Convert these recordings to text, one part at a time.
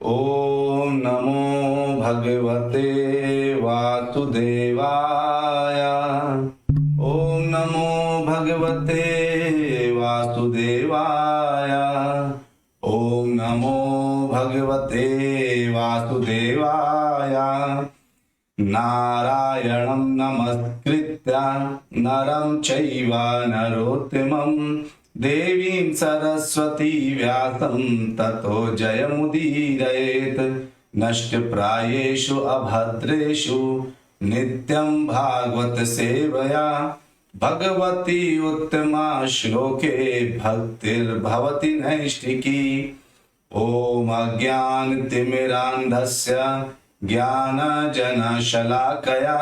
ओम नमो भगवते वासुदेवाय। ओम नमो भगवते वासुदेवाय। ओम नमो भगवते वासुदेवाय। नारायणं नमस्कृत्य नरं चैव नरोत्तमं देवीं सरस्वती व्यासं ततो जयमुदीरयेत्। नष्टप्रायेषु अभद्रेषु नित्यं भागवत सेवया भगवती उत्तमा श्लोके भक्तिर्भवति नैष्ठिकी। ॐ अज्ञानतिमिरान्धस्य ज्ञानजनशलाकया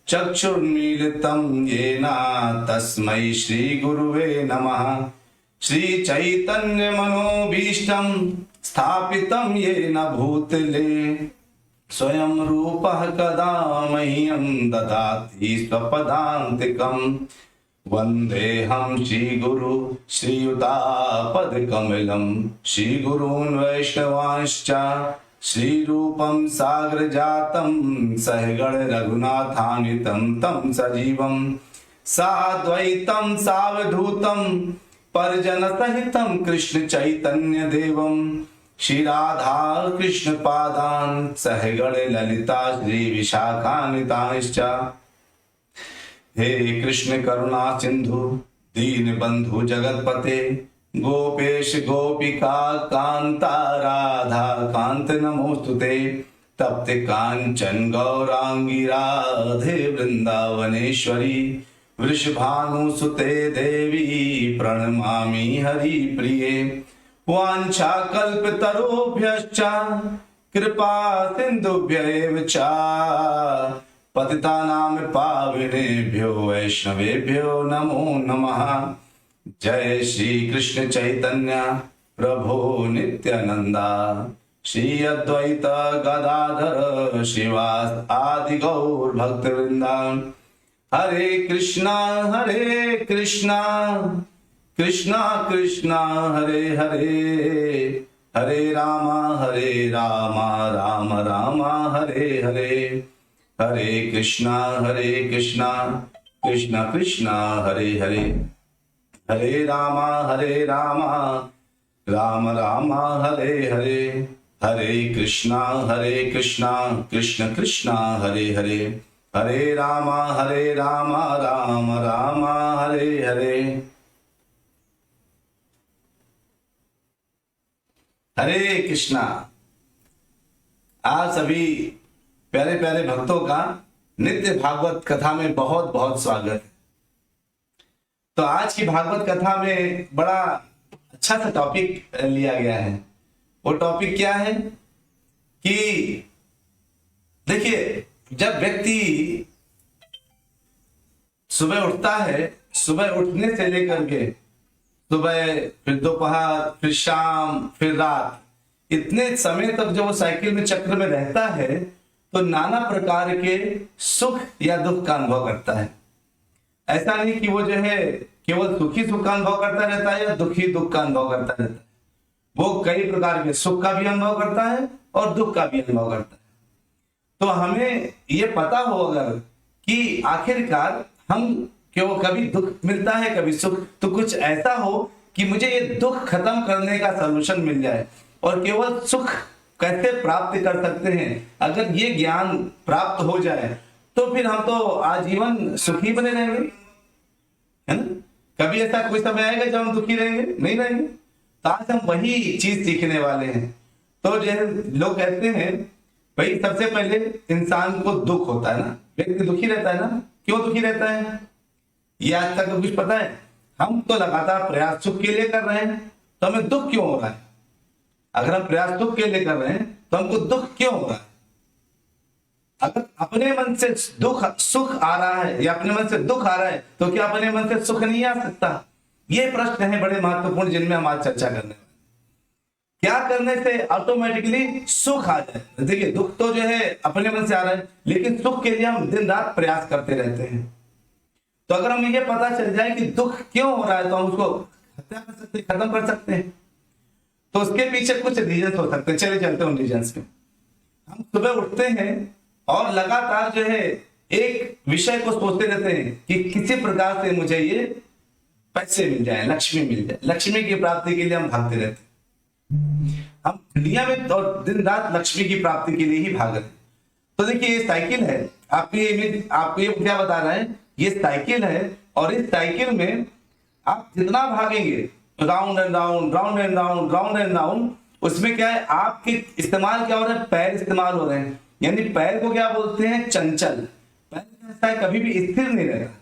चक्षुर्मीलितं येन तस्मै श्रीगुरुवे नमः। श्रीचैतन्यमनोभीष्टं स्थापितं येन भूतले स्वयं रूपः कदा मह्यं ददाति स्वपदान्तिकम्। वन्देऽहं श्रीगुरु श्रीयुतापदकमलं श्रीगुरून् वैष्णवांश्च श्रीरूपं साग्रजातं सहगण रघुनाथान्वितं तं सजीवं साद्वैतं सावधूतं परिजनसहितं कृष्ण चैतन्य देवं श्री राधा कृष्ण पादान् सहगण ललिता श्री विशाखान्वितांश्च। हे कृष्ण करुणा सिंधु दीन बंधु जगतपते गोपेश गोपिका कांता राधा कांत नमोस्तुते। तप्त कांचन गौरांगी राधे वृंदावनेश्वरी वृषभानुसुते देवी प्रणमामि हरि प्रिये। वाञ्छाकल्पतरुभ्यश्च कृपा सिन्धुभ्यैव च पतितानां पावनेभ्यो वैष्णवेभ्यो नमो नमः। जय श्री कृष्ण चैतन्य प्रभो नित्यानंदा श्री अद्वैत गदाधर श्रीवास आदि गौर भक्तवृंदा। हरे कृष्णा कृष्णा कृष्णा हरे हरे हरे राम राम राम हरे हरे। हरे कृष्णा कृष्णा कृष्णा हरे हरे हरे राम राम राम हरे हरे। हरे कृष्णा कृष्ण कृष्णा हरे हरे हरे राम राम राम हरे हरे। हरे कृष्णा। आज सभी प्यारे प्यारे भक्तों का नित्य भागवत कथा में बहुत बहुत स्वागत है। तो आज की भागवत कथा में बड़ा अच्छा सा टॉपिक लिया गया है। वो टॉपिक क्या है कि देखिए, जब व्यक्ति सुबह उठता है, सुबह उठने से लेकर के सुबह फिर दोपहर फिर शाम फिर रात, इतने समय तक जो वो साइकिल में चक्र में रहता है तो नाना प्रकार के सुख या दुख का अनुभव करता है। ऐसा नहीं कि वो जो है केवल सुखी सुख का अनुभव करता रहता है या दुखी दुख का अनुभव करता रहता है। वो कई प्रकार के सुख का भी अनुभव करता है और दुख का भी अनुभव करता है। तो हमें ये पता हो अगर कि आखिरकार हम क्यों कभी दुख मिलता है कभी सुख, तो कुछ ऐसा हो कि मुझे ये दुख खत्म करने का सलूशन मिल जाए और केवल सुख कैसे प्राप्त कर सकते हैं, अगर ये ज्ञान प्राप्त हो जाए तो फिर हम तो आजीवन सुखी बने रहेंगे, है ना। कभी ऐसा कोई समय आएगा जब हम दुखी रहेंगे? नहीं रहेंगे। तो आज हम वही चीज सीखने वाले हैं। तो जो लोग कहते हैं भाई सबसे पहले इंसान को दुख होता है ना, व्यक्ति दुखी रहता है ना। क्यों दुखी रहता है ये आज तक कुछ पता है? हम तो लगातार प्रयास सुख के लिए कर रहे हैं, तो हमें दुख क्यों हो रहा है? अगर हम प्रयास सुख के लिए कर रहे हैं तो हमको दुख क्यों हो रहा है? अगर अपने मन से दुख सुख आ रहा है या अपने मन से दुख आ रहा है तो क्या अपने मन से सुख नहीं आ सकता? ये प्रश्न है बड़े महत्वपूर्ण, जिनमें हम आज चर्चा करने वाले। क्या करने से ऑटोमेटिकली सुख आ जाए? देखिए, दुख तो जो है अपने मन से आ रहा है, लेकिन सुख के लिए हम दिन रात प्रयास करते रहते हैं। तो अगर हमें ये पता चल जाए कि दुख क्यों हो रहा है तो हम उसको हत्या कर सकते, खत्म कर सकते हैं। तो उसके पीछे कुछ रीजन हो सकते हैं, चले चलते हैं उन रीजन्स में। हम सुबह उठते हैं और लगातार जो है एक विषय को सोचते रहते हैं कि किसी प्रकार से मुझे ये पैसे मिल जाए, लक्ष्मी मिल जाए। लक्ष्मी की प्राप्ति के लिए हम भागते रहते हैं, हम दुनिया में और दिन रात लक्ष्मी की प्राप्ति के लिए ही भाग रहे हैं। तो देखिए ये साइकिल है, आपको ये क्या बता रहा है, ये साइकिल है। और इस साइकिल में आप जितना भागेंगे round and round, round and round, round and round, उसमें क्या है, आपके इस्तेमाल क्या हो रहा है, पैर इस्तेमाल हो रहे हैं। यानी पैर को क्या बोलते हैं, चंचल। पैर कैसा है, कभी भी स्थिर नहीं रहता।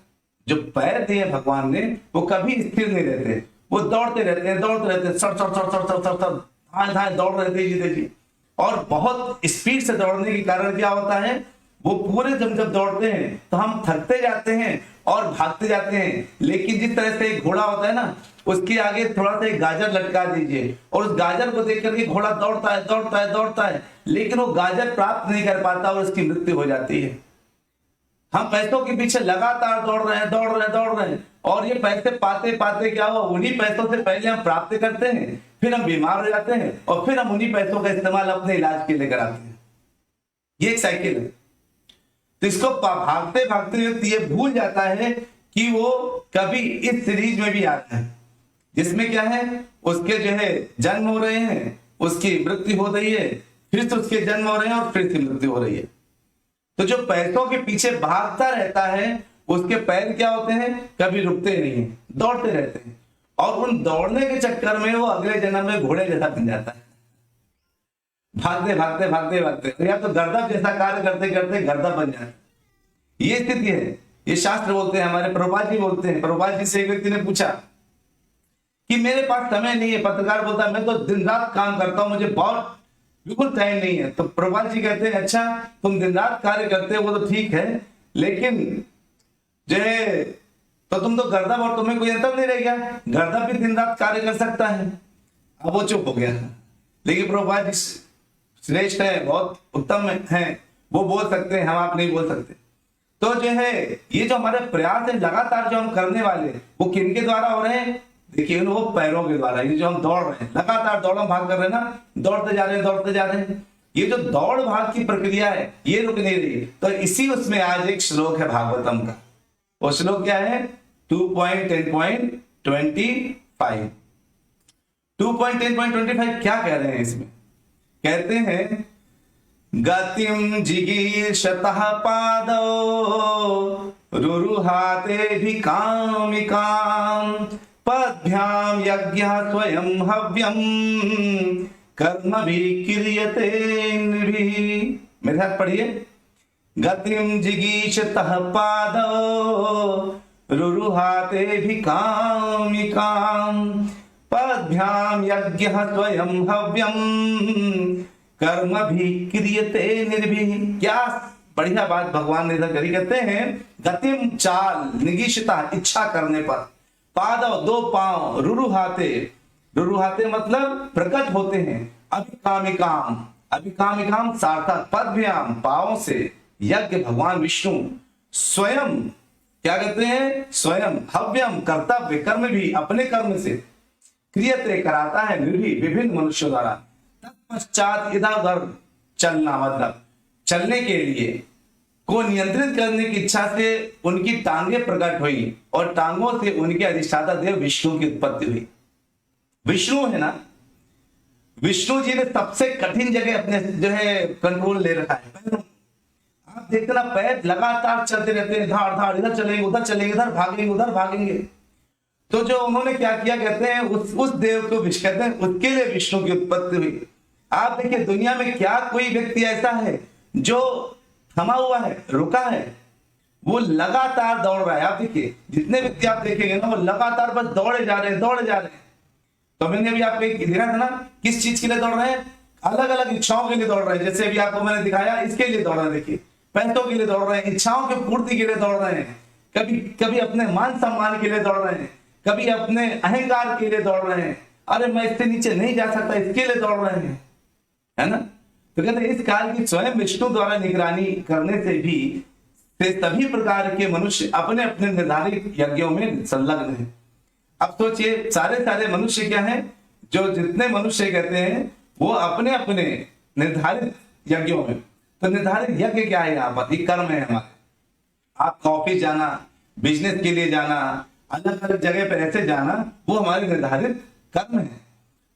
जो पैर दिए भगवान ने वो कभी स्थिर नहीं रहते, वो दौड़ते रहते हैं, दौड़ते रहते हैं, सर सर सर सर सर सर सर धाए धाए दौड़ रहते हैं, देखिए। और बहुत स्पीड से दौड़ने के कारण क्या होता है, वो पूरे जब दौड़ते हैं तो हम थकते जाते हैं और भागते जाते हैं। लेकिन जिस तरह से एक घोड़ा होता है ना, उसके आगे थोड़ा सा एक गाजर लटका दीजिए और उस गाजर को देख करके घोड़ा दौड़ता है, दौड़ता है, दौड़ता है, लेकिन वो गाजर प्राप्त नहीं कर पाता और उसकी मृत्यु हो जाती है। हम पैसों के पीछे लगातार दौड़ रहे हैं, दौड़ रहे हैं, दौड़ रहे हैं, और ये पैसे पाते पाते क्या हुआ, उन्हीं पैसों से पहले हम प्राप्त करते हैं, फिर हम बीमार हो जाते हैं और फिर हम उन्हीं पैसों का इस्तेमाल अपने इलाज के लिए कराते हैं। ये एक साइकिल है। तो इसको भागते भागते व्यक्ति ये भूल जाता है कि वो कभी इस सीरीज में भी आता है, जिसमें क्या है, उसके जो है जन्म हो रहे हैं, उसकी मृत्यु हो रही है, फिर से उसके जन्म हो रहे हैं और फिर से मृत्यु हो रही है। तो जो पैसों के पीछे भागता रहता है उसके पैर क्या होते हैं, कभी रुकते नहीं है, दौड़ते रहते हैं। और उन दौड़ने के चक्कर में वो अगले जन्म में घोड़े जैसा बन जाता है, भागते भागते भागते भागते, या तो गर्दभ जैसा कार्य करते करते गर्दभ बन जाता है। ये स्थिति है। ये शास्त्र बोलते हैं, हमारे प्रभुपाद जी बोलते हैं। प्रभुपाद जी से एक व्यक्ति ने पूछा कि मेरे पास समय नहीं है। पत्रकार बोलता है मैं तो दिन रात काम करता हूं, मुझे बहुत बिल्कुल टाइम नहीं है। तो प्रभुपाद जी कहते हैं अच्छा तुम दिन रात कार्य करते हो वो तो ठीक है, लेकिन जो है तो तुम तो गर्दभ और तुम्हें कोई अंतर नहीं रह गया, गर्दभ भी दिन रात कार्य कर सकता है। अब वो चुप हो गया। लेकिन प्रभुपाद जी श्रेष्ठ है, बहुत उत्तम है, वो बोल सकते हैं, हम आप नहीं बोल सकते। तो जो है ये जो हमारे प्रयास है लगातार जो हम करने वाले, वो किनके द्वारा हो रहे हैं, देखिए वो पैरों के द्वारा। ये जो हम दौड़ रहे हैं, लगातार दौड़ भाग कर रहे हैं ना, दौड़ते जा रहे हैं, दौड़ते जा रहे हैं। ये जो दौड़ भाग की प्रक्रिया है ये रुक नहीं रही। तो इसी उसमें आज एक श्लोक है भागवतम का। वो श्लोक क्या है, 2.10.25। 2.10.25 क्या कह रहे हैं इसमें, कहते हैं गतिम जिगीषतः पादौ रुरुहातेभिकामिकाम् पद्भ्याम यज्ञः स्वयं हव्यम कर्मभिः क्रियते नृभिः। मेरे साथ पढ़िए, गतिम जिगीषतः पादौ रुरुहातेभिकामिकाम् पद्भ्याम यज्ञः स्वयं हव्यम कर्मभिः क्रियते नृभिः। क्या बढ़िया बात भगवान ने इधर करी। कहते हैं गतिम चाल, निगीषता इच्छा करने पर, पादव दो पांव, रुरुहाते, रुरुहाते मतलब प्रकट होते हैं, अभिकामिकाम, अभिकामिकाम सार्थक, पद्भ्याम पांव से, यज्ञ भगवान विष्णु, स्वयं क्या कहते हैं, स्वयं हव्यम कर्तव्य कर्म भी अपने कर्म से, क्रियते कराता है निर्भी विभिन्न मनुष्यों द्वारा। तत्पश्चात इधर उधर चलना मतलब चलने के लिए को नियंत्रित करने की इच्छा से उनकी टांगें प्रकट हुई और टांगों से उनके अधिष्ठाता देव विष्णु की उत्पत्ति हुई। विष्णु है ना, विष्णु जी ने सबसे कठिन जगह अपने जो है कंट्रोल ले रखा है। आप देखना पैर लगातार चलते रहते हैं, धाड़ धाड़, इधर चलेंगे उधर चलेंगे, इधर भागेंगे उधर भागेंगे। तो जो उन्होंने क्या किया, कहते हैं उस देव को कहते हैं उसके लिए विष्णु की उत्पत्ति हुई। आप देखिए दुनिया में क्या कोई व्यक्ति ऐसा है जो थमा हुआ है, रुका है, वो लगातार दौड़ रहा है। आप देखिए जितने व्यक्ति आप देखेंगे ना वो लगातार बस दौड़े जा रहे हैं, दौड़े जा रहे हैं। तो मैंने अभी आपको एक दिखा था ना, किस चीज के लिए दौड़ रहे हैं, अलग अलग इच्छाओं के लिए दौड़ रहे हैं। जैसे अभी आपको मैंने दिखाया, इसके लिए दौड़ रहे हैं, देखिए पैसों के लिए दौड़ रहे हैं, इच्छाओं की पूर्ति के लिए दौड़ रहे हैं, कभी कभी अपने मान सम्मान के लिए दौड़ रहे हैं, कभी अपने अहंकार के लिए दौड़ रहे हैं, अरे मैं इससे नीचे नहीं जा सकता इसके लिए दौड़ रहे हैं, है ना। तो कहते हैं इस काल की स्वयं विष्णु द्वारा निगरानी करने से भी सभी प्रकार के मनुष्य अपने अपने निर्धारित यज्ञों में संलग्न हैं। अब सोचिए सारे मनुष्य क्या है, जो जितने मनुष्य कहते हैं वो अपने अपने निर्धारित यज्ञों में, तो निर्धारित यज्ञ क्या है यहाँ पर? ये कर्म है हमारे। आप ऑफिस जाना, बिजनेस के लिए जाना, अलग अलग जगह पर ऐसे जाना, वो हमारे निर्धारित कर्म है।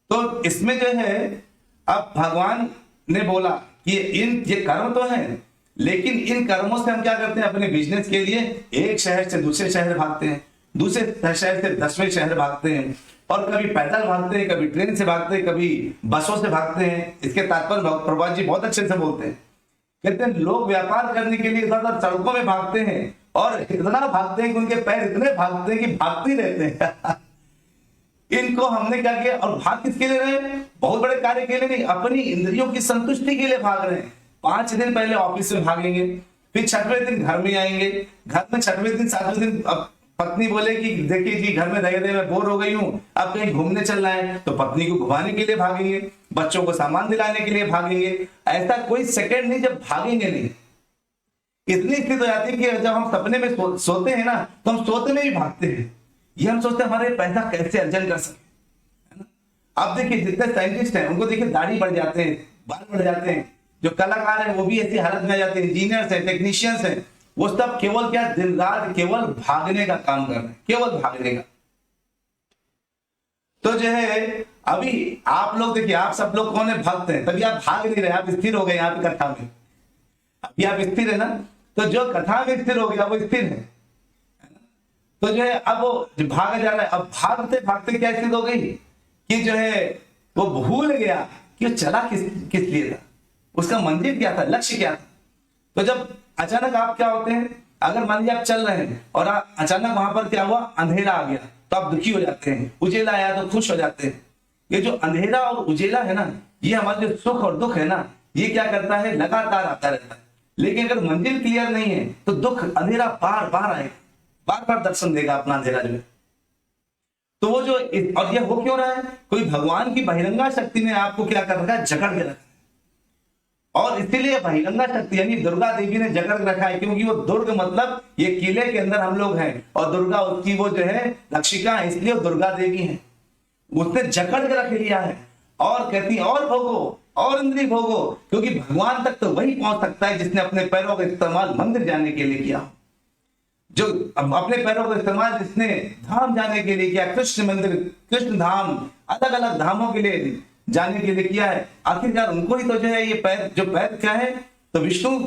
तो इसमें जो है अब भगवान ने बोला कि ये कर्म तो है, लेकिन इन कर्मों से हम क्या करते हैं? अपने बिजनेस के लिए एक शहर से दूसरे शहर भागते हैं, दूसरे शहर से 10वें शहर भागते हैं, और कभी पैदल भागते हैं, कभी ट्रेन से भागते हैं, कभी बसों से भागते हैं। इसके तात्पर्य प्रभुपाद जी बहुत अच्छे से बोलते हैं, कहते हैं लोग व्यापार करने के लिए इधर सड़कों में भागते हैं, और इतना भागते हैं कि उनके पैर इतने भागते हैं कि भागते ही रहते हैं। इनको हमने क्या किया? और भाग किसके लिए रहे? बहुत बड़े कार्य के लिए नहीं, अपनी इंद्रियों की संतुष्टि के लिए भाग रहे हैं। 5 दिन पहले ऑफिस में भागेंगे, फिर 6वें दिन घर में आएंगे, घर में 6वें दिन 7वें दिन पत्नी बोले कि देखिए जी घर में रह रहे मैं बोर हो गई हूँ, अब कहीं घूमने चलना है, तो पत्नी को घुमाने के लिए भागेंगे, बच्चों को सामान दिलाने के लिए भागेंगे। ऐसा कोई सेकंड नहीं जब भागेंगे नहीं। इतनी स्थिति हो जाती है कि जब हम सपने में सोते हैं ना, तो हम सोते में भी भागते हैं। ये हम सोचते हैं हमारे पैसा कैसे अर्जन कर सके, है ना। अब देखिए जितने साइंटिस्ट हैं उनको देखिए दाढ़ी बढ़ जाते हैं, बाल बढ़ जाते हैं, जो कलाकार हैं वो भी ऐसी हालत में आ जाते हैं, इंजीनियर्स हैं, टेक्नीशियंस हैं, वो सब केवल क्या दिन रात केवल भागने का काम कर रहे हैं, केवल भागने का। तो जो है अभी आप लोग देखिए, आप सब लोग कौन है? भक्त हैं, तभी आप भाग नहीं रहे, आप स्थिर हो गए यहाँ पे कथा में। अभी आप स्थिर है ना, तो जो कथा में स्थिर हो गया वो स्थिर है। तो जो है अब वो भागा जा रहा है, अब भागते भागते क्या स्थिति हो गई कि जो है वो भूल गया कि वो चला किस लिए था, उसका मंजिल क्या था, लक्ष्य क्या था। तो जब अचानक आप क्या होते हैं, अगर मान लीजिए आप चल रहे हैं और अचानक वहां पर क्या हुआ, अंधेरा आ गया, तो आप दुखी हो जाते हैं, उजेला आया तो खुश हो जाते हैं। ये जो अंधेरा और उजेला है ना, ये हमारे जो सुख और दुख है ना, ये क्या करता है? लगातार आता रहता है। लेकिन अगर मंजिल क्लियर नहीं है तो दुख अंधेरा बार बार आएगा, बार बार दर्शन देगा अपना अंधेरा जो। तो वो जो, और ये हो क्यों रहा है? कोई भगवान की बहिरंगा शक्ति ने आपको क्या कर रखा है? जकड़ के रखा है। और इसीलिए बहिरंगा शक्ति यानी दुर्गा देवी ने जकड़ रखा है, क्योंकि वो दुर्ग मतलब ये किले के अंदर हम लोग हैं, और दुर्गा उसकी वो जो है रक्षिका है, इसलिए दुर्गा देवी है। उसने जकड़ के रख लिया है और कहती और भोगो और इंद्रिय भोगो, क्योंकि भगवान तक तो वही पहुंच सकता है जिसने अपने पैरों का इस्तेमाल मंदिर जाने के लिए किया, जो अपने पैरों का इस्तेमाल जिसने धाम जाने के लिए किया, कृष्ण मंदिर, कृष्ण धाम, अलग अलग धामों के लिए जाने के लिए किया है। आखिरकार उनको ही तो जो है ये पैर, जो पैर क्या है, तो विष्णु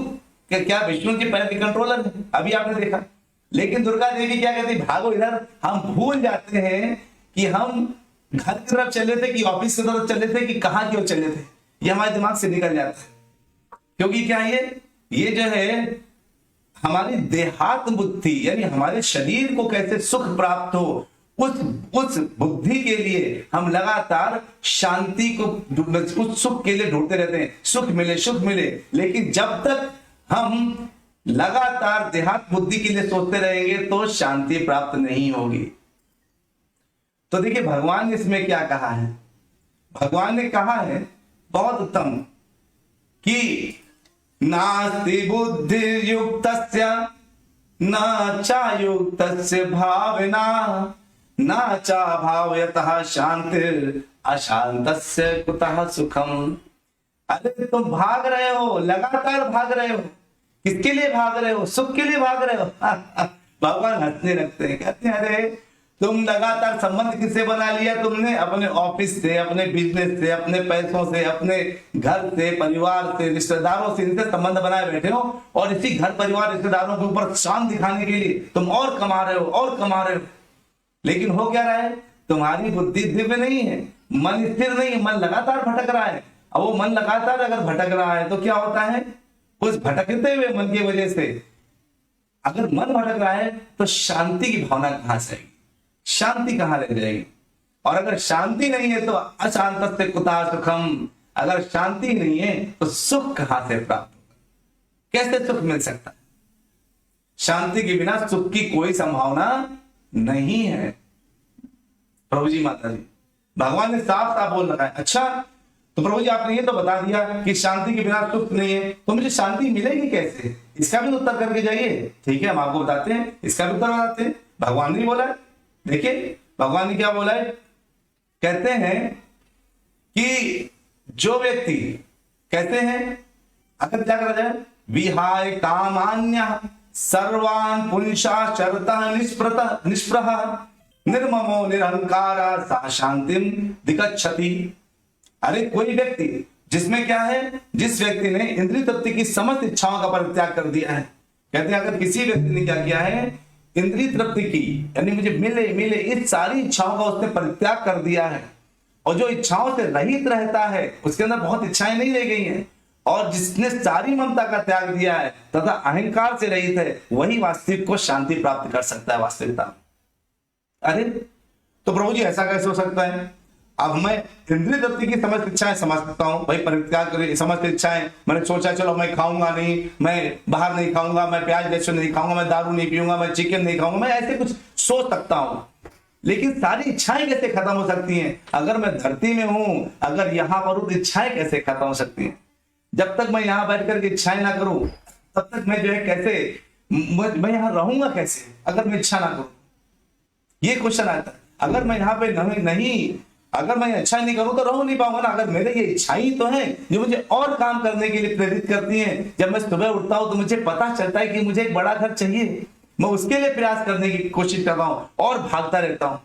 क्या विष्णु के पैर के कंट्रोलर है, अभी आपने देखा। लेकिन दुर्गा देवी क्या कहती? भागो इधर। हम भूल जाते हैं कि हम घर की तरफ चले थे कि ऑफिस की तरफ चले थे कि कहाँ की ओर चले थे, ये हमारे दिमाग से निकल जाता है। क्योंकि क्या ये जो है हमारी देहात्म बुद्धि यानी हमारे शरीर को कैसे सुख प्राप्त हो, उस बुद्धि के लिए हम लगातार शांति को, उस सुख के लिए ढूंढते रहते हैं, सुख मिले। लेकिन जब तक हम लगातार देहात्म बुद्धि के लिए सोचते रहेंगे तो शांति प्राप्त नहीं होगी। तो देखिए भगवान ने इसमें क्या कहा है? भगवान ने कहा है बहुत उत्तम कि नास्ति बुद्धि युक्तस्य न चायुक्तस्य भावना न चा भावयतः शांतिर अशांतस्य कुतः सुखम। अरे तुम भाग रहे हो, लगातार भाग रहे हो, किसके लिए भाग रहे हो? सुख के लिए भाग रहे हो। भगवान हंसने लगते हैं, कहते हैं अरे तुम लगातार संबंध किससे बना लिया तुमने? अपने ऑफिस से, अपने बिजनेस से, अपने पैसों से, अपने घर से, परिवार से, रिश्तेदारों से, इनसे संबंध बनाए बैठे हो, और इसी घर परिवार रिश्तेदारों के ऊपर शान दिखाने के लिए तुम और कमा रहे हो। लेकिन हो क्या रहा है? तुम्हारी बुद्धि दिव्य नहीं है, मन स्थिर नहीं है, मन लगातार भटक रहा है। अब वो मन लगातार अगर भटक रहा है तो क्या होता है? उस भटकते हुए मन की वजह से अगर मन भटक रहा है तो शांति की भावना कहां से आएगी? शांति कहां रह जाएगी? और अगर शांति नहीं है तो अशांत से कुतः सुखम। अगर शांति नहीं है तो सुख कहां से प्राप्त होगा? कैसे सुख मिल सकता है? शांति के बिना सुख की कोई संभावना नहीं है। प्रभु जी, माता जी, भगवान ने साफ साफ बोल रखा है। अच्छा तो प्रभु जी आपने ये तो बता दिया कि शांति के बिना सुख नहीं है, तो मुझे शांति मिलेगी कैसे? इसका भी उत्तर करके जाइए। ठीक है, हम आपको बताते हैं, इसका भी उत्तर बताते हैं। भगवान ने बोला है, देखिए भगवान ने क्या बोला है, कहते हैं कि जो व्यक्ति कहते हैं अगर क्या करा जाए, विहाय कामान्य सर्वान पुंसाचरतः निष्प्रह निर्ममो निरहंकार सा शांतिम दिगच्छति। अरे कोई व्यक्ति जिसमें क्या है, जिस व्यक्ति ने इंद्रिय तृप्ति की समस्त इच्छाओं का परित्याग कर दिया है, कहते हैं अगर किसी व्यक्ति ने क्या किया है, इंद्रिय तृप्ति की यानी मुझे मिले मिले इस सारी इच्छाओं का उसने परित्याग कर दिया है, और जो इच्छाओं से रहित रहता है, उसके अंदर बहुत इच्छाएं नहीं रह गई हैं, और जिसने सारी ममता का त्याग दिया है तथा अहंकार से रहित है, वही वास्तविक को शांति प्राप्त कर सकता है वास्तविकता। अरे तो प्रभु जी ऐसा कैसे हो सकता है? अब मैं इंद्रिय तृप्ति की समस्त इच्छाएं समझ सकता हूं, भाई परित्याग करे समस्त इच्छाएं, मैंने सोचा चलो मैं खाऊंगा नहीं, मैं बाहर नहीं खाऊंगा, मैं प्याज लहसुन नहीं खाऊंगा, मैं दारू नहीं पीऊंगा, मैं चिकन नहीं खाऊंगा, मैं ऐसे कुछ सोच सकता हूं। लेकिन सारी इच्छाएं कैसे खत्म हो सकती हैं? अगर मैं धरती में हूं, अगर यहां पर हूं, इच्छाएं कैसे खत्म हो सकती हैं? जब तक मैं यहां बैठ करके इच्छाएं ना करूं, तब तक मैं जो है कैसे, मैं यहां रहूंगा कैसे अगर मैं इच्छा ना करूं? ये क्वेश्चन आता है। अगर मैं यहाँ पे नहीं, अगर मैं अच्छा नहीं करूं तो रह नहीं पाऊंगा ना। अगर मेरे ये इच्छाएं तो हैं जो मुझे और काम करने के लिए प्रेरित करती हैं। जब मैं सुबह उठता हूं तो मुझे पता चलता है कि मुझे एक बड़ा घर चाहिए, मैं उसके लिए प्रयास करने की कोशिश कर रहा हूं और भागता रहता हूं,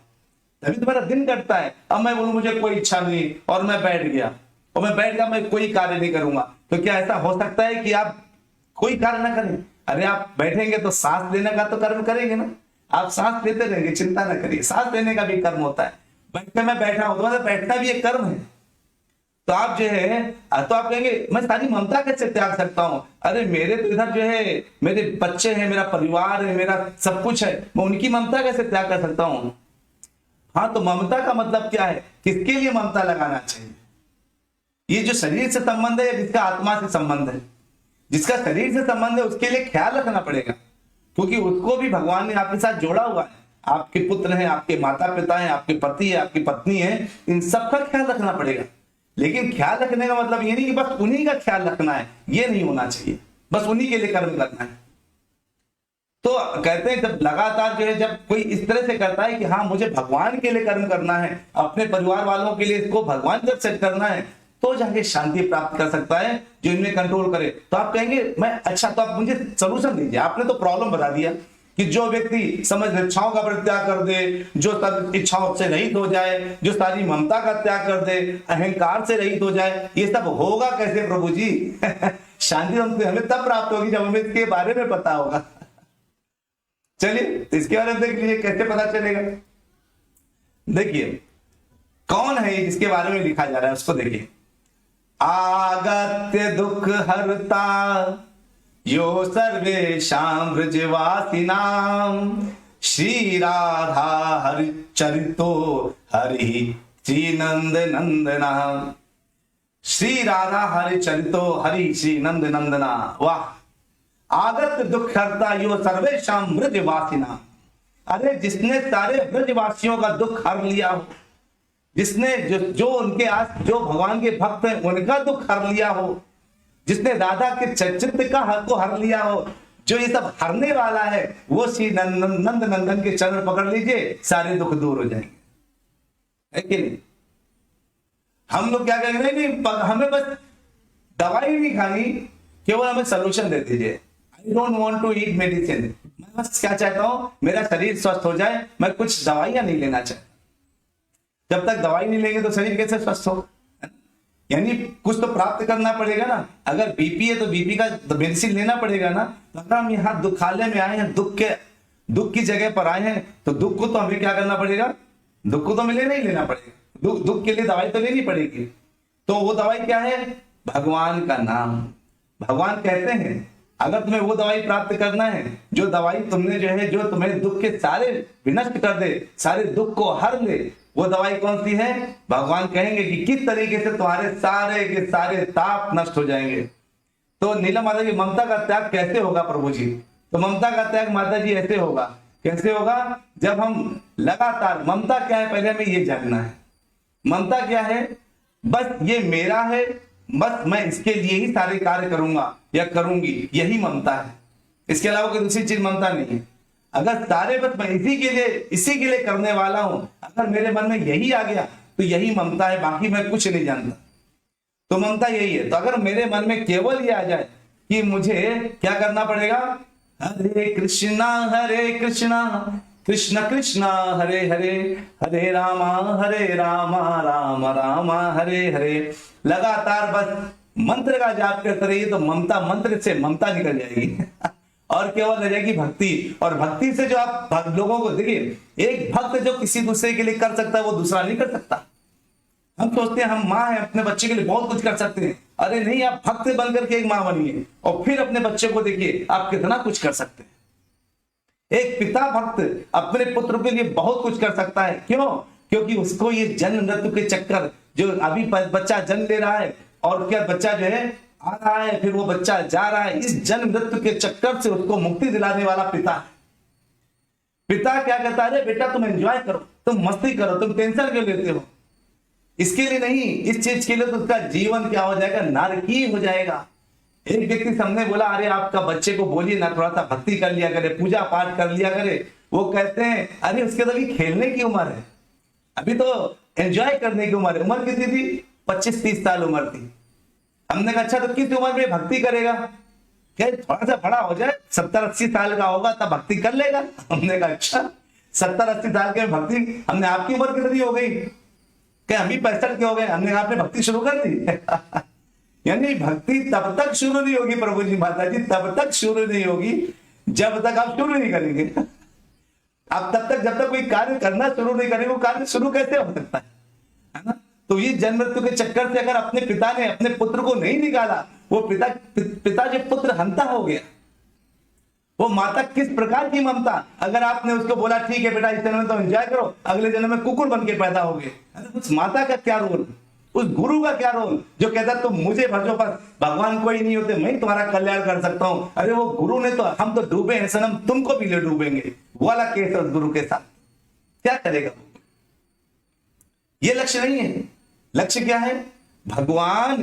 तभी तो मेरा दिन कटता है। अब मैं बोलूं मुझे कोई इच्छा नहीं और मैं बैठ गया, और मैं बैठ गया, मैं कोई कार्य नहीं करूंगा, तो क्या ऐसा हो सकता है कि आप कोई कार्य ना करें? अरे आप बैठेंगे तो सांस लेने का तो कर्म करेंगे ना, आप सांस लेते रहेंगे, चिंता ना करिए, सांस लेने का भी कर्म होता है। बैठकर मैं बैठा हूं तो मतलब बैठना भी एक कर्म है। तो आप जो है, तो आप कहेंगे मैं सारी ममता कैसे त्याग सकता हूं? अरे मेरे तो इधर जो है मेरे बच्चे हैं, मेरा परिवार है, मेरा सब कुछ है, मैं उनकी ममता कैसे त्याग कर सकता हूं? हाँ, तो ममता का मतलब क्या है? किसके लिए ममता लगाना चाहिए? ये जो शरीर से संबंध है या जिसका आत्मा से संबंध है? जिसका शरीर से संबंध है उसके लिए ख्याल रखना पड़ेगा, क्योंकि उसको भी भगवान ने आपके साथ जोड़ा हुआ है। आपके पुत्र हैं, आपके माता पिता हैं, आपके पति है, आपकी पत्नी है, इन सब का ख्याल रखना पड़ेगा। लेकिन ख्याल रखने का मतलब ये नहीं कि बस उन्हीं का ख्याल रखना है, ये नहीं होना चाहिए, बस उन्हीं के लिए कर्म करना है। तो कहते हैं जब लगातार जो है, जब कोई इस तरह से करता है कि हाँ मुझे भगवान के लिए कर्म करना है, अपने परिवार वालों के लिए इसको भगवान जब सेट करना है, तो जाके शांति प्राप्त कर सकता है जो इनमें कंट्रोल करे। तो आप कहेंगे मैं, अच्छा तो आप मुझे सोल्यूशन दीजिए। आपने तो प्रॉब्लम बता दिया कि जो व्यक्ति समझ इच्छाओं का परित्याग कर दे, जो सब इच्छाओं से रहित हो जाए, जो सारी ममता का त्याग कर दे, अहंकार से रहित हो जाए, ये सब होगा कैसे प्रभु जी? शांति हमें तब प्राप्त होगी जब हमें इसके बारे में पता होगा। चलिए तो इसके बारे में देख लीजिए कैसे पता चलेगा। देखिए कौन है ये जिसके बारे में लिखा जा रहा है, उसको देखिए। आगत्य दुख हरता यो सर्वेशां व्रजवासिनां श्री राधा हरि चरितो हरि श्री नंद नंदना। श्री राधा हरि चरितो हरि श्री नंद नंदना। वाह! आगत दुख हरता यो सर्वेशां व्रजवासिनां। अरे जिसने सारे ब्रजवासियों का दुख हर लिया हो, जिसने जो उनके आस जो भगवान के भक्त हैं उनका दुख हर लिया हो, जिसने राधा के चित्त का हक को हर लिया हो, जो ये सब हरने वाला है, वो श्री नंद नंदन के चरण पकड़ लीजिए, सारे दुख दूर हो जाएंगे। है कि नहीं? हम लोग क्या कहेंगे, नहीं हमें बस दवाई नहीं खानी, केवल हमें सोल्यूशन दे दीजिए। I don't want to eat medicine. मैं बस क्या चाहता हूं, मेरा शरीर स्वस्थ हो जाए, मैं कुछ दवाइयां नहीं लेना चाहता। जब तक दवाई नहीं लेंगे तो शरीर कैसे स्वस्थ हो? यानी कुछ तो प्राप्त करना पड़ेगा ना। अगर बीपी है तो बीपी का मेडिसिन लेना पड़ेगा ना। अगर हम यहाँ दुखालय में आए हैं, दुख की जगह पर आए हैं, तो दुख को तो हमें क्या करना पड़ेगा? दुख को तो हमें नहीं लेना पड़ेगा, दुख के लिए दवाई तो लेनी पड़ेगी। तो वो दवाई क्या है? भगवान का नाम। भगवान कहते हैं अगर तुम्हें वो दवाई प्राप्त करना है, जो दवाई तुमने जो है, जो तुम्हें दुख के सारे विनष्ट कर दे, सारे दुख को हर ले, वो दवाई कौन सी है? भगवान कहेंगे कि किस तरीके से तुम्हारे सारे के सारे ताप नष्ट हो जाएंगे। तो नीलम माता जी, ममता का त्याग कैसे होगा प्रभु जी? तो ममता का त्याग माता जी ऐसे होगा। कैसे होगा? जब हम लगातार, ममता क्या है पहले हमें ये जानना है। ममता क्या है? बस ये मेरा है, बस मैं इसके लिए ही सारे कार्य करूंगा या करूंगी, यही ममता है। इसके अलावा कोई दूसरी चीज ममता नहीं है। अगर सारे बस मैं इसी के लिए करने वाला हूं, अगर मेरे मन में यही आ गया तो यही ममता है, बाकी मैं कुछ नहीं जानता। तो ममता यही है। तो अगर मेरे मन में केवल ये आ जाए कि मुझे क्या करना पड़ेगा, हरे कृष्णा कृष्ण कृष्ण हरे हरे, हरे रामा राम राम हरे हरे, लगातार बस मंत्र का जाप करते रहिए, तो ममता, मंत्र से ममता निकल जाएगी और केवल रह जाएगी भक्ति। और भक्ति से जो आप लोगों को देखिए, एक भक्त जो किसी दूसरे के लिए कर सकता है वो दूसरा नहीं कर सकता। हम सोचते हैं हम माँ हैं, अपने बच्चे के लिए बहुत कुछ कर सकते हैं। अरे नहीं, आप भक्त बनकर के एक माँ बनिए और फिर अपने बच्चे को देखिए आप कितना कुछ कर सकते हैं। एक पिता भक्त अपने पुत्र के लिए बहुत कुछ कर सकता है। क्यों? क्योंकि उसको ये जन्म मृत्यु के चक्कर, जो अभी बच्चा जन्म ले रहा है और क्या बच्चा जो है आ रहा है, फिर वो बच्चा जा रहा है, इस जन्म मृत्यु के चक्कर से उसको मुक्ति दिलाने वाला पिता है। पिता क्या कहता है, बेटा तुम एंजॉय करो, तुम मस्ती करो, तुम टेंशन क्यों लेते हो? इसके लिए नहीं, इस चीज के लिए तो उसका जीवन क्या हो जाएगा, नरकी हो जाएगा। एक व्यक्ति सामने बोला, अरे आपका बच्चे को बोलिए ना थोड़ा सा भक्ति कर लिया करे, पूजा पाठ कर लिया करे। वो कहते हैं अरे उसके तो अभी खेलने की उम्र है, अभी तो एंजॉय करने की उम्र है। उम्र कितनी थी? 25-30 साल उम्र थी। हमने कहा अच्छा तो किस उम्र में भक्ति करेगा? क्या थोड़ा सा बड़ा हो जाए, 70-80 साल का होगा तब भक्ति कर लेगा। हमने कहा अच्छा 70-80 साल के भक्ति, हमने आपकी उम्र कितनी हो गई? क्या हम भी 65 के हो गए? हमने आपने भक्ति शुरू कर दी। यानी भक्ति तब तक शुरू नहीं होगी प्रभु जी, माता जी, तब तक शुरू नहीं होगी जब तक आप शुरू नहीं करेंगे। आप तब तक, जब तक कोई कार्य करना शुरू नहीं करेंगे, वो कार्य शुरू कैसे हो सकता है ना? तो ये जन्म मृत्यु के चक्कर से अगर अपने पिता ने अपने पुत्र को नहीं निकाला, वो पिता जो पुत्र हंता हो गया। वो माता किस प्रकार की ममता, अगर आपने उसको बोला ठीक है बेटा इस जन्म में तो एंजॉय करो, अगले जन्म में कुकुर बन के पैदा हो गए, अरे उस माता का क्या रोल, उस गुरु का क्या रोल जो कहता तुम मुझे भजो, पर भगवान कोई नहीं होते, मैं तुम्हारा कल्याण कर सकता हूं। अरे वो गुरु ने तो, हम तो डूबे हैं सनम, तुमको भी ले डूबेंगे, वो वाला केस उस गुरु के साथ। क्या करेगा? ये लक्ष्य नहीं है। लक्ष्य क्या है? भगवान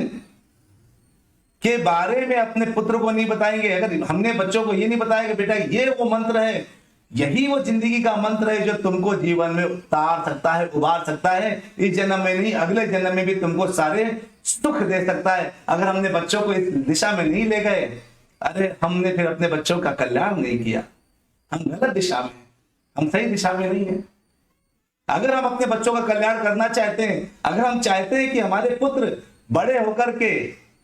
के बारे में अपने पुत्र को नहीं बताएंगे। अगर हमने बच्चों को ये नहीं बताया कि बेटा ये वो मंत्र है, यही वो जिंदगी का मंत्र है जो तुमको जीवन में उतार सकता है, उबार सकता है, इस जन्म में नहीं अगले जन्म में भी तुमको सारे सुख दे सकता है। अगर हमने बच्चों को इस दिशा में नहीं ले गए, अरे हमने फिर अपने बच्चों का कल्याण नहीं किया, हम गलत दिशा में, हम सही दिशा में नहीं है। अगर हम अपने बच्चों का कल्याण करना चाहते हैं, अगर हम चाहते हैं कि हमारे पुत्र बड़े होकर के,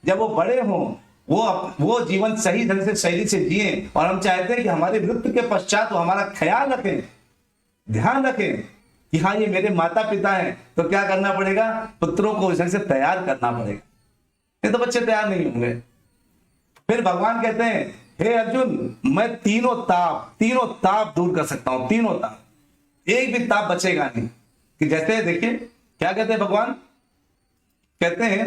जब वो बड़े हों, वो जीवन सही ढंग से, शैली से जिए, और हम चाहते हैं कि हमारे मृत्यु के पश्चात वो हमारा ख्याल रखें, ध्यान रखें कि हाँ ये मेरे माता पिता हैं, तो क्या करना पड़ेगा? पुत्रों को इस ढंग से तैयार करना पड़ेगा, नहीं तो बच्चे तैयार नहीं होंगे। फिर भगवान कहते हैं हे अर्जुन, मैं तीनों ताप दूर कर सकता हूं, तीनों ताप, एक भी ताप बचेगा नहीं। कि जैसे देखिए क्या कहते हैं भगवान, कहते हैं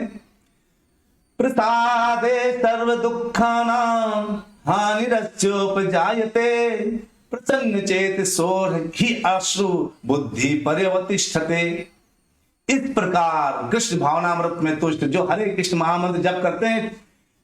प्रसादे सर्व दुखानां हानिरस्योपजायते, प्रसन्न चेत सोर ही अश्रु बुद्धि पर्यवतिष्ठते। इस प्रकार कृष्ण भावनामृत में तुष्ट, जो हरे कृष्ण महामंत्र जप करते हैं,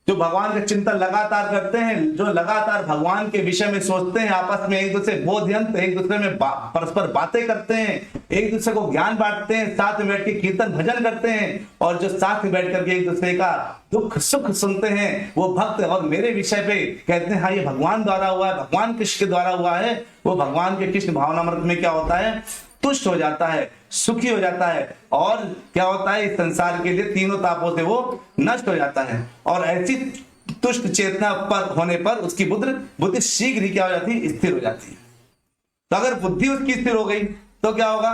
जो भगवान का चिंतन लगातार करते हैं, जो लगातार भगवान के विषय में सोचते हैं, आपस में एक दूसरे बोधयंत, एक दूसरे में परस्पर बातें करते हैं, एक दूसरे को ज्ञान बांटते हैं, साथ में बैठ के कीर्तन भजन करते हैं, और जो साथ में बैठ करके एक दूसरे का दुख सुख सुनते हैं, वो भक्त और मेरे विषय पे कहते हैं हाँ ये भगवान द्वारा हुआ है, भगवान कृष्ण के द्वारा हुआ है। वो भगवान के कृष्ण भावनामृत में क्या होता है? तुष्ट हो जाता है, सुखी हो जाता है, और क्या होता है? इस संसार के लिए तीनों तापों से वो नष्ट हो जाता है। और ऐसी तुष्ट चेतना पर होने पर उसकी बुद्धि शीघ्र ही क्या हो जाती है? स्थिर हो जाती है। तो अगर बुद्धि उसकी स्थिर हो गई तो क्या होगा?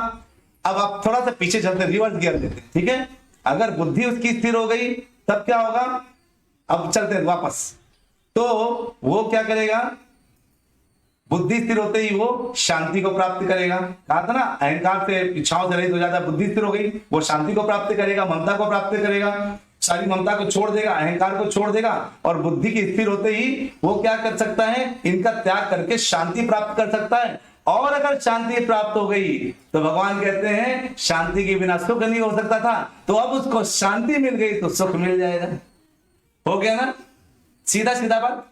अब आप थोड़ा सा पीछे चलते, रिवर्स गियर लेते हैं, ठीक है? अगर बुद्धि उसकी स्थिर हो गई तब क्या होगा? अब चलते हैं वापस, तो वो क्या करेगा? बुद्धि स्थिर होते ही वो शांति को प्राप्त करेगा। कहा था ना, अहंकार से, इच्छाओं से रहित हो जाता है, बुद्धि स्थिर हो गई, वो शांति को प्राप्त करेगा, ममता को प्राप्त करेगा, सारी ममता को छोड़ देगा, अहंकार को छोड़ देगा, और बुद्धि की स्थिर होते ही वो क्या कर सकता है? इनका त्याग करके शांति प्राप्त कर सकता है। और अगर शांति प्राप्त हो गई तो भगवान कहते हैं शांति के बिना सुख नहीं हो सकता था, तो अब उसको शांति मिल गई तो सुख मिल जाएगा। हो गया ना, सीधा सीधा बात।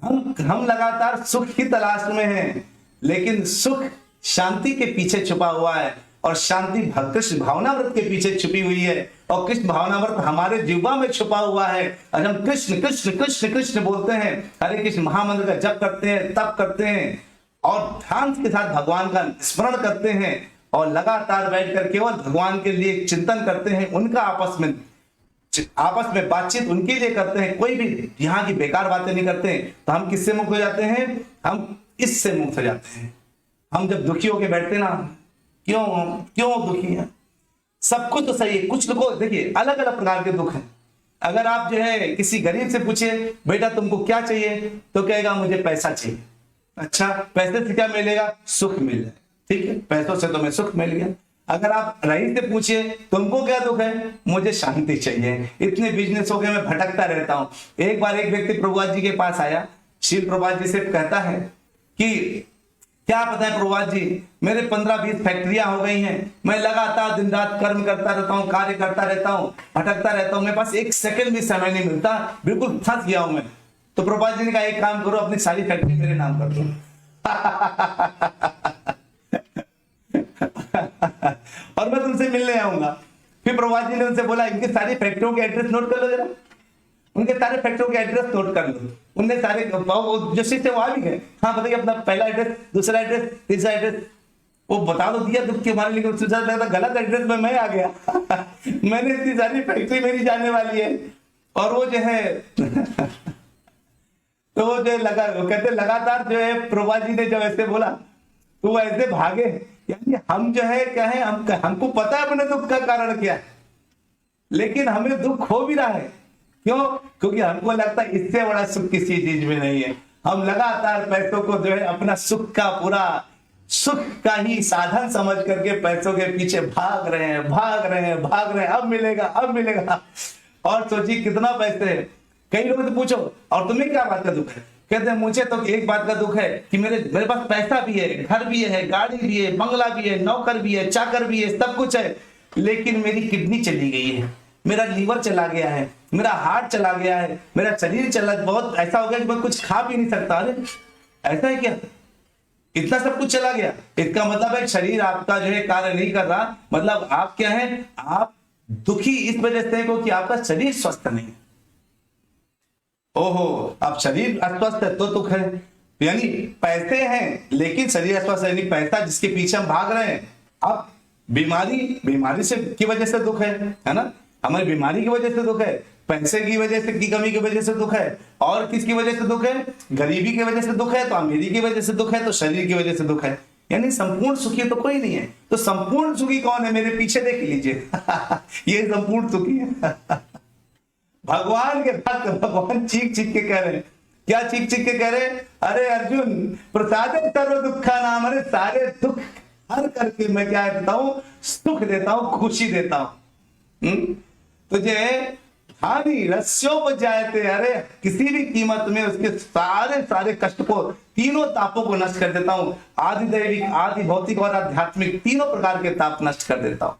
हम लगातार सुख की तलाश में हैं, लेकिन सुख शांति के पीछे छुपा हुआ है। और शांति कृष्ण भावनामृत के पीछे छुपी हुई है, और कृष्ण भावनामृत हमारे जीवा में छुपा हुआ है। और हम कृष्ण कृष्ण कृष्ण कृष्ण बोलते हैं, हरे कृष्ण महामंत्र का जप करते हैं, तप करते हैं और ध्यान के साथ भगवान का स्मरण करते हैं और लगातार बैठकर केवल भगवान के लिए चिंतन करते हैं, उनका आपस में बातचीत उनके लिए करते हैं, कोई भी यहाँ की बेकार बातें नहीं करते हैं, तो हम किससे मुक्त हो जाते हैं? हम इससे मुक्त हो जाते हैं। हम जब दुखी होकर बैठते ना, क्यों दुखी है? सब कुछ तो सही है, कुछ लोगों देखिए अलग अलग प्रकार के दुख हैं। अगर आप जो है किसी गरीब से पूछे बेटा तुमको क्या चाहिए, तो कहेगा मुझे पैसा चाहिए। अच्छा, पैसे से क्या मिलेगा? सुख मिल जाए, ठीक है, पैसों से तुम्हें सुख मिल गया। अगर आप रईस से पूछिए तुमको क्या दुख है? मुझे शांति चाहिए, इतने बिजनेस हो गए, मैं भटकता रहता हूं। एक बार एक व्यक्ति प्रभुपाद जी के पास आया, श्रील प्रभुपाद जी से कहता है कि क्या पता है प्रभुपाद जी, मेरे 15-20 फैक्ट्रियां हो गई हैं, मैं लगातार दिन रात कर्म करता रहता हूँ, कार्य करता रहता हूँ, भटकता रहता हूँ, मेरे पास एक सेकंड भी समय नहीं मिलता, बिल्कुल फंस गया हूं मैं। तो प्रभुपाद जी ने कहा एक काम करो, अपनी सारी फैक्ट्री मेरे नाम कर दो। और मैं तुमसे मिलने आऊंगा। फिर प्रभुपाद जी ने उनसे बोला इनके सारी फैक्ट्रियों के एड्रेस नोट कर लो जरा, उनके सारे फैक्ट्रियों के एड्रेस नोट कर लो। उनने सारे जो शिष्य वो आ भी गए, हाँ बताइए अपना पहला एड्रेस, दूसरा एड्रेस, तीसरा एड्रेस, वो बता दो दिया दुख के हमारे लिए, लगता गलत एड्रेस में मैं आ गया। मैंने इतनी सारी फैक्ट्री मेरी जाने वाली है, और वो जो है तो वो जो लगा, वो कहते लगातार जो है प्रभुपाद जी ने जब ऐसे बोला तो वो ऐसे भागे। यानी हम जो है क्या है, हमको पता है अपने दुख का कारण क्या है, लेकिन हमें दुख हो भी रहा है। क्यों? क्योंकि हमको लगता है इससे बड़ा सुख किसी चीज में नहीं है। हम लगातार पैसों को जो है अपना सुख का, पूरा सुख का ही साधन समझ करके पैसों के पीछे भाग रहे हैं, अब मिलेगा अब मिलेगा। और सोचिए कितना पैसे है। कई लोगों से पूछो और तुम्हें क्या बात का दुख है, कहते हैं मुझे तो एक बात का दुख है कि मेरे पास पैसा भी है, घर भी है, गाड़ी भी है, बंगला भी है, नौकर भी है, चाकर भी है, सब कुछ है, लेकिन मेरी किडनी चली गई है, मेरा लीवर चला गया है, मेरा हार्ट चला गया है, मेरा शरीर चला, बहुत ऐसा हो गया कि मैं कुछ खा भी नहीं सकता। अरे ऐसा है क्या? इतना सब कुछ चला गया। इसका मतलब है शरीर आपका जो है कार्य नहीं कर रहा, मतलब आप क्या है, आप दुखी इस वजह से हो कि आपका शरीर स्वस्थ नहीं है। ओहो, अब शरीर अस्वस्थ है तो दुख है, यानी पैसे हैं लेकिन शरीर अस्वस्थ है, यानी पैसा जिसके पीछे हम भाग रहे हैं। अब बीमारी से की वजह से दुख है ना, हमारी बीमारी की वजह से दुख है, पैसे की वजह से, की कमी की वजह से दुख है, और किसकी वजह से दुख है? गरीबी की वजह से दुख है, तो अमीरी की वजह से दुख है, तो शरीर की वजह से दुख है। यानी संपूर्ण सुखी तो कोई नहीं है। तो संपूर्ण सुखी कौन है? मेरे पीछे देख लीजिए। ये संपूर्ण सुखी है। भगवान के भक्त, भगवान चीख चीख के कह रहे हैं, क्या चीख चीख के कह रहे हैं? अरे अर्जुन, प्रसाद सर्व दुखा नाम, अरे सारे दुख हर करके मैं क्या देता हूं? सुख देता हूं, खुशी देता हूं। तुझे हानि रस्योपजायते, अरे किसी भी कीमत में उसके सारे कष्ट को, तीनों तापों को नष्ट कर देता हूं। आदि दैविक, आदि भौतिक और आध्यात्मिक, तीनों प्रकार के ताप नष्ट कर देता हूं।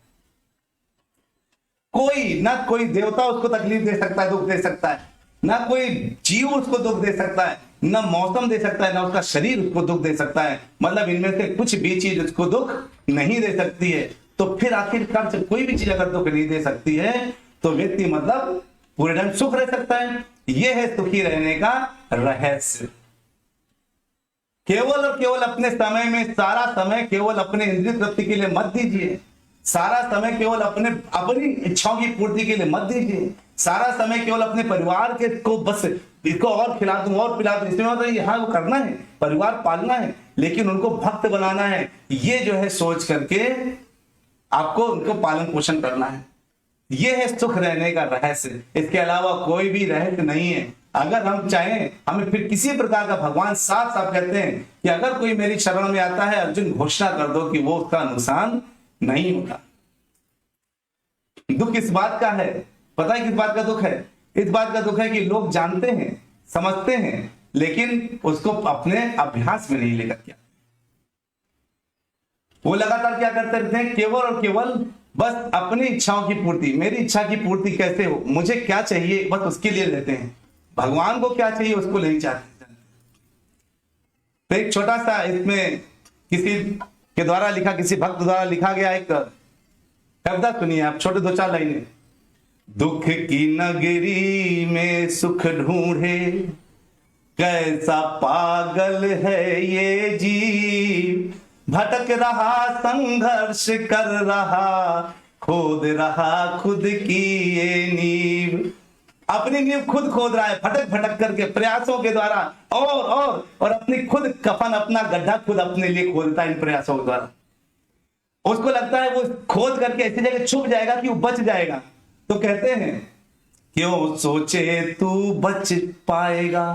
कोई देवता उसको तकलीफ दे सकता है, दुख दे सकता है, ना कोई जीव उसको दुख दे सकता है, ना मौसम दे सकता है, ना उसका शरीर उसको दुख दे सकता है। मतलब इनमें से कुछ भी चीज उसको दुख नहीं दे सकती है। तो फिर आखिरकार जब कोई भी चीज अगर दुख नहीं दे सकती है तो व्यक्ति मतलब पूरे ढंग सुख रह सकता है। यह है सुखी रहने का रहस्य। केवल और केवल अपने समय में, सारा समय केवल अपने इंद्रिय तृप्ति के लिए मत दीजिए, सारा समय केवल अपनी इच्छाओं की पूर्ति के लिए मत दीजिए, सारा समय केवल अपने परिवार के को बस इसको और खिला दूं और पिला दूं, इसमें मतलब यहाँ वो करना है, परिवार पालना है, लेकिन उनको भक्त बनाना है। ये जो है सोच करके आपको उनको पालन पोषण करना है। ये है सुख रहने का रहस्य। इसके अलावा कोई भी रहस्य नहीं है। अगर हम चाहें, हमें फिर किसी प्रकार का, भगवान साफ साफ कहते हैं कि अगर कोई मेरी शरण में आता है, अर्जुन घोषणा कर दो कि वो उसका नुकसान नहीं होगा। दुख इस बात का है, पता है किस बात का दुख है? इस बात का दुख है कि लोग जानते हैं, समझते हैं, लेकिन उसको अपने अभ्यास में नहीं लेकर के वो लगातार क्या करते रहते हैं? केवल और केवल बस अपनी इच्छाओं की पूर्ति, मेरी इच्छा की पूर्ति कैसे हो, मुझे क्या चाहिए, बस उसके लिए लेते हैं। भगवान को क्या चाहिए उसको नहीं चाहते। तो एक छोटा सा इसमें किसी के द्वारा लिखा, किसी भक्त द्वारा लिखा गया एक कविता सुनिए आप, छोटे 2-4 लाइनें। दुख की नगरी में सुख ढूंढे, कैसा पागल है ये जीव, भटक रहा संघर्ष कर रहा, खोद रहा खुद की ये नींव। अपनी नींव खुद खोद रहा है, भटक भटक करके प्रयासों के द्वारा, और अपनी खुद कफन, अपना गड्ढा खुद अपने लिए खोदता है इन प्रयासों के द्वारा। उसको लगता है वो खोद करके ऐसी जगह छुप जाएगा कि वो बच जाएगा। तो कहते हैं, क्यों सोचे तू बच पाएगा,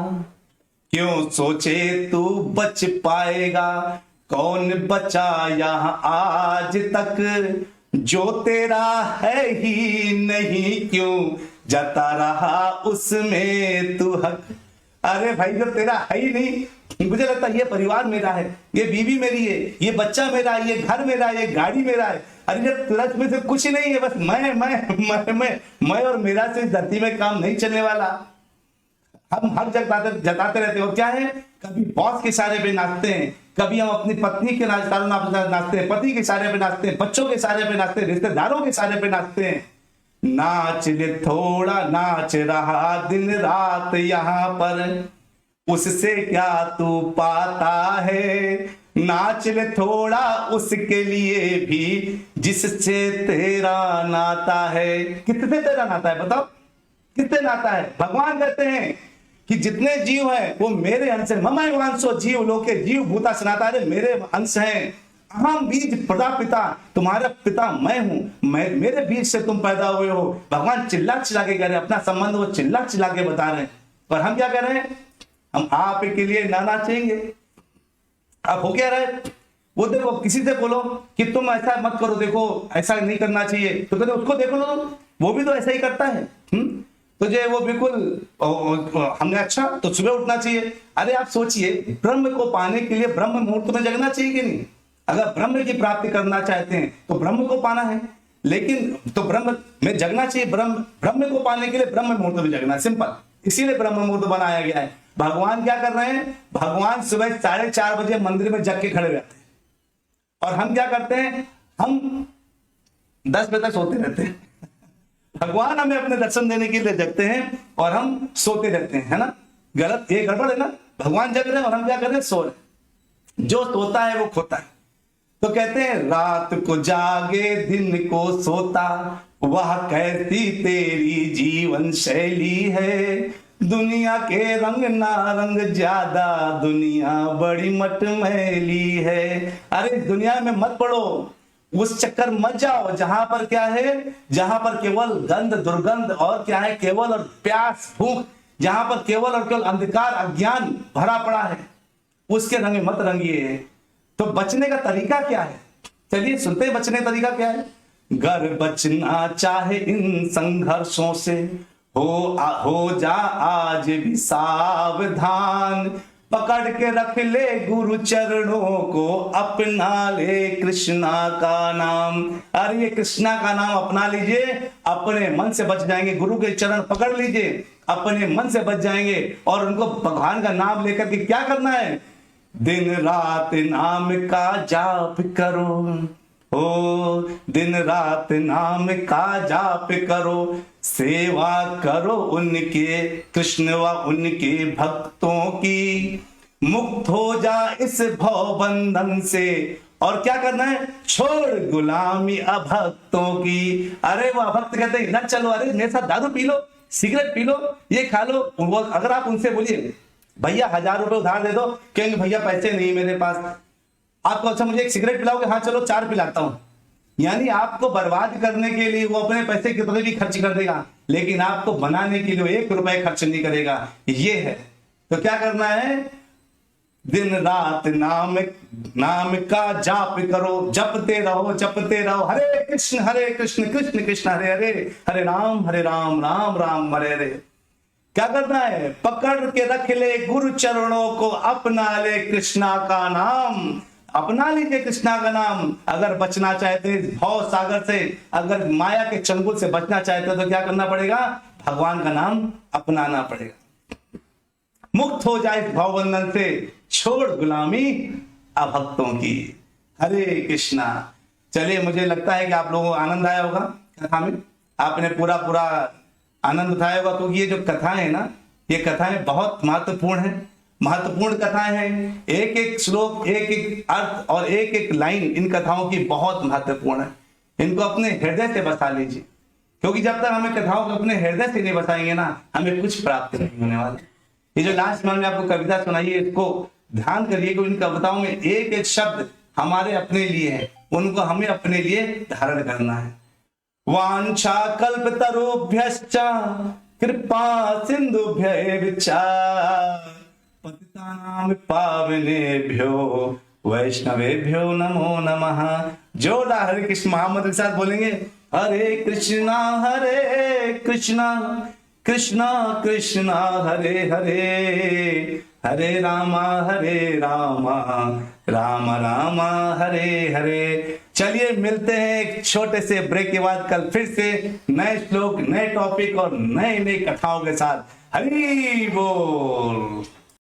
क्यों सोचे तू बच पाएगा, कौन बचा यहां आज तक, जो तेरा है ही नहीं क्यों जता रहा उसमें तू हक। अरे भाई, जो तेरा है ही नहीं, मुझे लगता है ये परिवार मेरा है, ये बीवी मेरी है, ये बच्चा मेरा है, ये घर मेरा है, ये गाड़ी मेरा है। अरे जब तुरंत में से कुछ नहीं है, बस मैं और मेरा से इस धरती में काम नहीं चलने वाला। हम हर जगह जताते रहते हो क्या है, कभी बॉस के इशारे पे नाचते हैं, कभी हम अपनी पत्नी के नाचते हैं, पति के इशारे पे नाचते हैं, बच्चों के इशारे पे नाचते हैं, रिश्तेदारों के इशारे पे नाचते हैं। नाच ले थोड़ा, नाच रहा दिन रात यहाँ पर, उससे क्या तू पाता है, नाच ले थोड़ा उसके लिए भी जिससे तेरा नाता है। किससे तेरा नाता है बताओ, किससे नाता है? भगवान कहते हैं कि जितने जीव हैं वो मेरे अंश हैं। मम एवांशो जीव लोके जीव भूता सनातन, मेरे अंश हैं। अहम बीज प्रजापिता, तुम्हारा पिता मैं हूं, मेरे बीज से तुम पैदा हुए हो। भगवान चिल्ला चिल्ला के कह रहे हैं, अपना संबंध वो चिल्ला चिल्ला के बता रहे हैं। और हम क्या कर रहे हैं? हम आप के लिए ना नाचेंगे। आप हो क्या रहे? वो देखो, किसी से बोलो कि तुम ऐसा मत करो, देखो ऐसा नहीं करना चाहिए, तो कहते उसको देखो लो, वो भी तो ऐसा ही करता है। तो जो वो बिल्कुल हमने अच्छा तो सुबह उठना चाहिए। अरे आप सोचिए, ब्रह्म को पाने के लिए ब्रह्म मुहूर्त में जगना चाहिए कि नहीं? अगर ब्रह्म की प्राप्ति करना चाहते हैं तो ब्रह्म को पाना है, लेकिन तो ब्रह्म में जगना चाहिए। ब्रह्म को पाने के लिए ब्रह्म मुहूर्त में जगना, सिंपल। इसीलिए ब्रह्म मुहूर्त बनाया गया है। भगवान क्या कर रहे हैं? भगवान सुबह 4:30 बजे मंदिर में जग के खड़े रहते हैं, और हम क्या करते हैं? हम 10 बजे तक सोते रहते हैं। भगवान हमें अपने दर्शन देने के लिए जगते हैं और हम सोते रहते हैं, है ना? गलत, ये गड़बड़ है ना? भगवान जग रहे हैं और हम क्या कर रहे हैं? सो रहे। जो सोता है वो खोता है। तो कहते हैं, रात को जागे दिन को सोता, वह कैसी तेरी जीवन शैली है। दुनिया के रंग नारंग ज्यादा, दुनिया बड़ी मटमैली है। अरे दुनिया में मत पड़ो, उस चक्कर मत जाओ जहां पर क्या है, जहां पर केवल गंध दुर्गंध और क्या है, केवल और प्यास भूख, जहां पर केवल और केवल अंधकार अज्ञान भरा पड़ा है, उसके रंग मत रंगिए। तो बचने का तरीका क्या है? चलिए सुनते हैं बचने का तरीका क्या है। घर बचना चाहे इन संघर्षों से, हो जा आज भी सावधान, पकड़ के रख ले गुरु चरणों को, अपना ले कृष्णा का नाम। अरे ये कृष्णा का नाम अपना लीजिए, अपने मन से बच जाएंगे। गुरु के चरण पकड़ लीजिए, अपने मन से बच जाएंगे। और उनको भगवान का नाम लेकर के क्या करना है? दिन रात नाम का जाप करो, ओ दिन रात नाम का जाप करो, सेवा करो उनके कृष्ण व उनके भक्तों की, मुक्त हो जा इस भव बंधन से। और क्या करना है? छोड़ गुलामी अभक्तों की। अरे वो अभक्त कहते हैं, इधर चलो, अरे मेरे साथ दारू P low, cigarette P low, ये खा लो। अगर आप उनसे बोलिए भैया 1000 रुपए उधार दे दो, कहेंगे भैया पैसे नहीं मेरे पास। आपको अच्छा मुझे एक सिगरेट पिलाओगे? हाँ चलो 4 पिलाता हूं। यानी आपको बर्बाद करने के लिए वो अपने पैसे कितने भी खर्च कर देगा, लेकिन आपको बनाने के लिए 1 रुपए खर्च नहीं करेगा। ये है। तो क्या करना है? दिन रात नाम का जाप करो, जपते रहो, हरे कृष्ण कृष्ण कृष्ण हरे हरे, हरे राम राम राम हरे हरे। क्या करना है? पकड़ के रख ले गुरु चरणों को, अपना ले कृष्णा का नाम। अपना लीजिए कृष्णा का नाम। अगर बचना चाहते भव सागर से, अगर माया के चंगुल से बचना चाहते तो क्या करना पड़ेगा? भगवान का नाम अपनाना पड़ेगा। मुक्त हो जाए भव बंधन से, छोड़ गुलामी अभक्तों की। हरे कृष्णा। चलिए, मुझे लगता है कि आप लोगों को आनंद आया होगा कथा में, आपने पूरा पूरा आनंद उठाया होगा, क्योंकि ये जो कथाएं है ना, ये कथाएं बहुत महत्वपूर्ण है, महत्वपूर्ण कथाएं हैं। एक एक श्लोक, एक एक अर्थ और एक एक लाइन इन कथाओं की बहुत महत्वपूर्ण है। इनको अपने हृदय से बसा लीजिए, क्योंकि जब तक हमें कथाओं को अपने हृदय से नहीं बसाएंगे ना, हमें कुछ प्राप्त नहीं होने वाला। ये जो लास्ट में हमने आपको कविता सुनाई है, इसको ध्यान करिए कि इन कविताओं में एक एक शब्द हमारे अपने लिए है, उनको हमें अपने लिए धारण करना है। वांछा कल्पतरुभ्यश्च कृपा सिंधुभ्यैव च पतितानां पावनेभ्यो वैष्णवेभ्यो नमो नमः। जोरदार हरे कृष्ण महामंत्र के साथ बोलेंगे, हरे कृष्णा कृष्णा कृष्णा हरे हरे, हरे रामा राम राम हरे हरे। चलिए, मिलते हैं एक छोटे से ब्रेक के बाद कल फिर से नए श्लोक, नए टॉपिक और नए नए कथाओं के साथ। हरि बोल।